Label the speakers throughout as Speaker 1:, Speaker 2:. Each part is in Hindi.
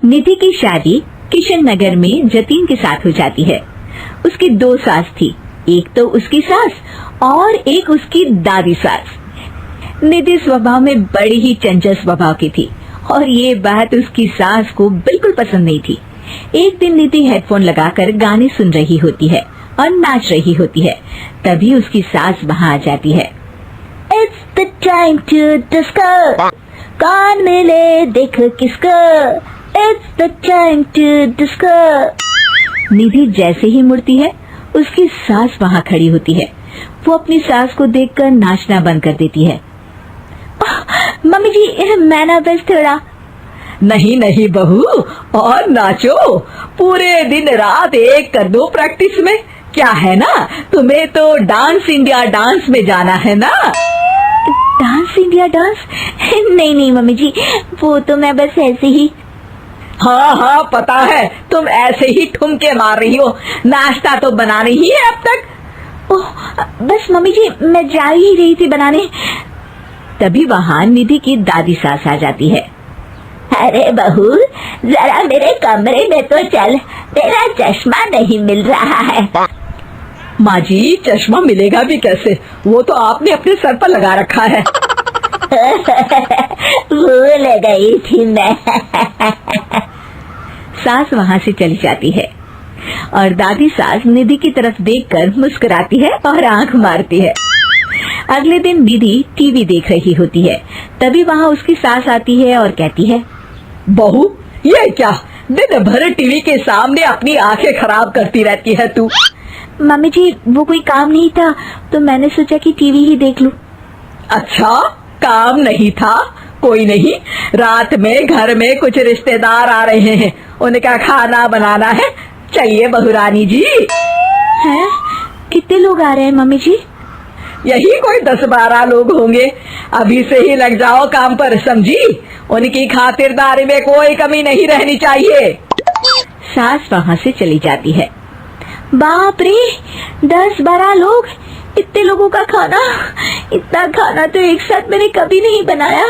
Speaker 1: निधि की शादी किशन नगर में जतीन के साथ हो जाती है। उसकी 2 सास थी, एक तो उसकी सास और एक उसकी दादी सास। निधि स्वभाव में बड़ी ही चंचल स्वभाव की थी और ये बात उसकी सास को बिल्कुल पसंद नहीं थी। एक दिन निधि हेडफोन लगाकर गाने सुन रही होती है और नाच रही होती है, तभी उसकी सास वहाँ आ जाती है। It's the time to disco, कौन मिले देख किसको, It's the time to disco। निधि जैसे ही मुड़ती है, उसकी सास वहाँ खड़ी होती है। वो अपनी सास को देखकर नाचना बंद कर देती है। मम्मी जी, मैं ना बस थोड़ा। नहीं नहीं बहू, और नाचो, पूरे दिन रात एक कर दो प्रैक्टिस में। क्या है ना, तुम्हें तो डांस इंडिया डांस में जाना है ना। Dance India dance? नहीं नहीं मम्मी जी, वो तो मैं बस ऐसे ही। हाँ हाँ पता है, तुम ऐसे ही ठुमके मार रही हो, नाश्ता तो बना नहीं है अब तक। ओह बस मम्मी जी, मैं जा ही रही थी बनाने। तभी वहाँ निधि की दादी सास आ जाती है। अरे बहू, जरा मेरे कमरे में तो चल, तेरा चश्मा नहीं मिल रहा है। माँ जी, चश्मा मिलेगा भी कैसे, वो तो आपने अपने सर पर लगा रखा है। भूल गई थी मैं। सास वहाँ से चली जाती है और दादी सास निधि की तरफ देखकर मुस्कुराती है और आंख मारती है। अगले दिन निधि टीवी देख रही होती है, तभी वहाँ उसकी सास आती है और कहती है, बहू ये क्या, दिन भर टीवी के सामने अपनी आंखें खराब करती रहती है तू। मम्मी जी, वो कोई काम नहीं था तो मैंने सोचा कि टीवी ही देख लूं। अच्छा, काम नहीं था, कोई नहीं, रात में घर में कुछ रिश्तेदार आ रहे हैं, उनका खाना बनाना है, चाहिए बहू रानी जी। हैं? कितने लोग आ रहे हैं मम्मी जी? यही कोई 10-12 लोग होंगे, अभी से ही लग जाओ काम पर, समझी, उनकी खातिरदारी में कोई कमी नहीं रहनी चाहिए। सास वहाँ से चली जाती है। बाप रे, 10-12 लोग, इतने लोगों का खाना, इतना खाना तो एक साथ मैंने कभी नहीं बनाया।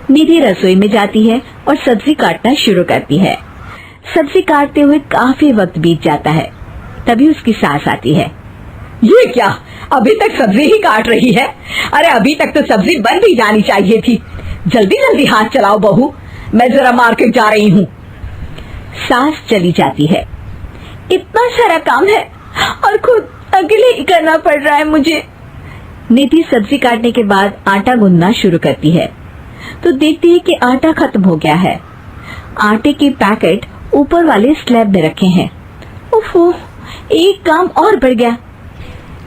Speaker 1: निधि रसोई में जाती है और सब्जी काटना शुरू करती है। सब्जी काटते हुए काफी वक्त बीत जाता है, तभी उसकी सास आती है। ये क्या, अभी तक सब्जी ही काट रही है? अरे अभी तक तो सब्जी बन भी जानी चाहिए थी, जल्दी जल्दी हाथ चलाओ बहू, मैं जरा मार्केट जा रही हूँ। सास चली जाती है। इतना सारा काम है और खुद अकेले ही करना पड़ रहा है मुझे। निधि सब्जी काटने के बाद आटा गूंदना शुरू करती है तो देखती है कि आटा खत्म हो गया है। आटे के पैकेट ऊपर वाले स्लैब में रखे हैं। उफ़, एक काम और बढ़ गया।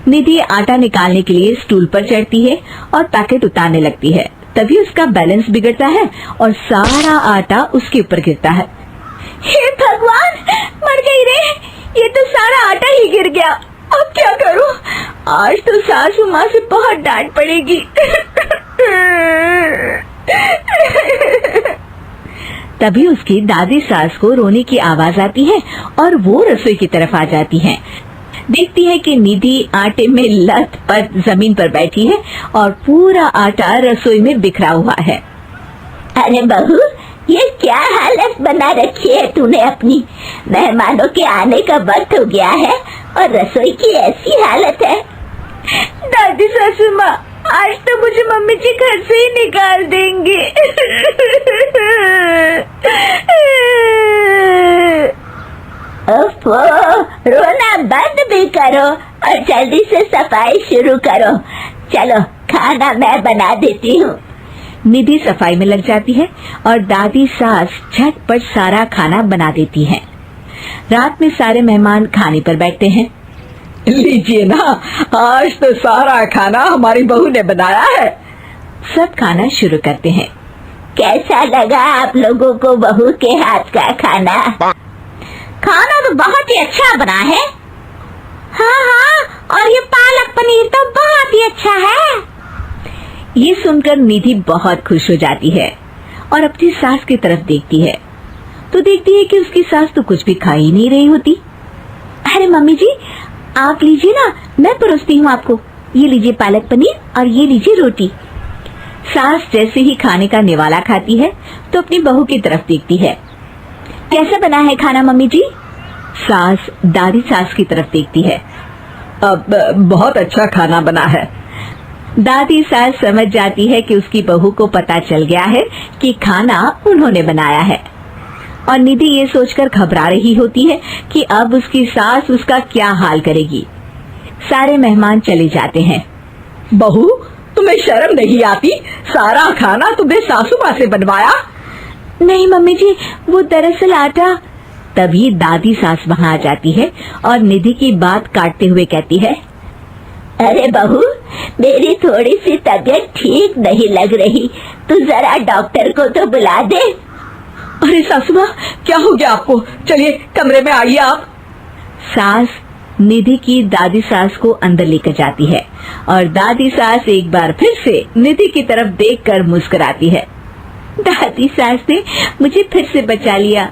Speaker 1: निधि आटा निकालने के लिए स्टूल पर चढ़ती है और पैकेट उतारने लगती है, तभी उसका बैलेंस बिगड़ता है और सारा आटा उसके ऊपर गिरता है। हे भगवान, मर गई रे, ये तो सारा आटा ही गिर गया, अब क्या करूं? आज तो सासू माँ से बहुत डांट पड़ेगी। तभी उसकी दादी सास को रोने की आवाज आती है और वो रसोई की तरफ आ जाती है। देखती है कि निधि आटे में लथपथ जमीन पर बैठी है और पूरा आटा रसोई में बिखरा हुआ है। अरे बहू, ये क्या हालत बना रखी है तूने अपनी? मेहमानों के आने का वक्त हो गया है और रसोई की ऐसी हालत है। दादी सासू माँ, आज तो मुझे मम्मी जी घर से ही निकाल देंगे। ओफो, रोना बंद भी करो और जल्दी से सफाई शुरू करो। चलो, खाना मैं बना देती हूँ। निधि सफाई में लग जाती है और दादी सास झटपट सारा खाना बना देती है। रात में सारे मेहमान खाने पर बैठते हैं। लीजिए ना, आज तो सारा खाना हमारी बहू ने बनाया है। सब खाना शुरू करते हैं। कैसा लगा आप लोगों को बहू के हाथ का खाना? खाना तो बहुत ही अच्छा बना है। हाँ हाँ, और ये पालक पनीर तो बहुत ही अच्छा है। ये सुनकर निधि बहुत खुश हो जाती है और अपनी सास की तरफ देखती है तो देखती है कि उसकी सास तो कुछ भी खा ही नहीं रही होती। अरे मम्मी जी, आप लीजिए ना, मैं परोसती हूँ आपको। ये लीजिए पालक पनीर और ये लीजिए रोटी। सास जैसे ही खाने का निवाला खाती है तो अपनी बहू की तरफ देखती है कैसा बना है खाना मम्मी जी? सास दादी सास की तरफ देखती है।
Speaker 2: अब बहुत अच्छा खाना बना है।
Speaker 1: दादी सास समझ जाती है कि उसकी बहू को पता चल गया है कि खाना उन्होंने बनाया है, और निधि ये सोचकर घबरा रही होती है कि अब उसकी सास उसका क्या हाल करेगी। सारे मेहमान चले जाते हैं।
Speaker 2: बहू, तुम्हें शर्म नहीं आती? सारा खाना तुमने सासू माँ से बनवाया?
Speaker 1: नहीं मम्मी जी, वो दरअसल आटा। तभी दादी सास वहाँ आ जाती है और निधि की बात काटते हुए कहती है, अरे बहू, मेरी थोड़ी सी तबीयत ठीक नहीं लग रही, तू जरा डॉक्टर को तो बुला दे।
Speaker 2: अरे सासू माँ, क्या हो गया आपको? चलिए कमरे में आइए आप।
Speaker 1: सास निधि की दादी सास को अंदर लेकर जाती है और दादी सास एक बार फिर से निधि की तरफ देखकर मुस्कुराती है। दादी सास ने मुझे फिर से बचा लिया।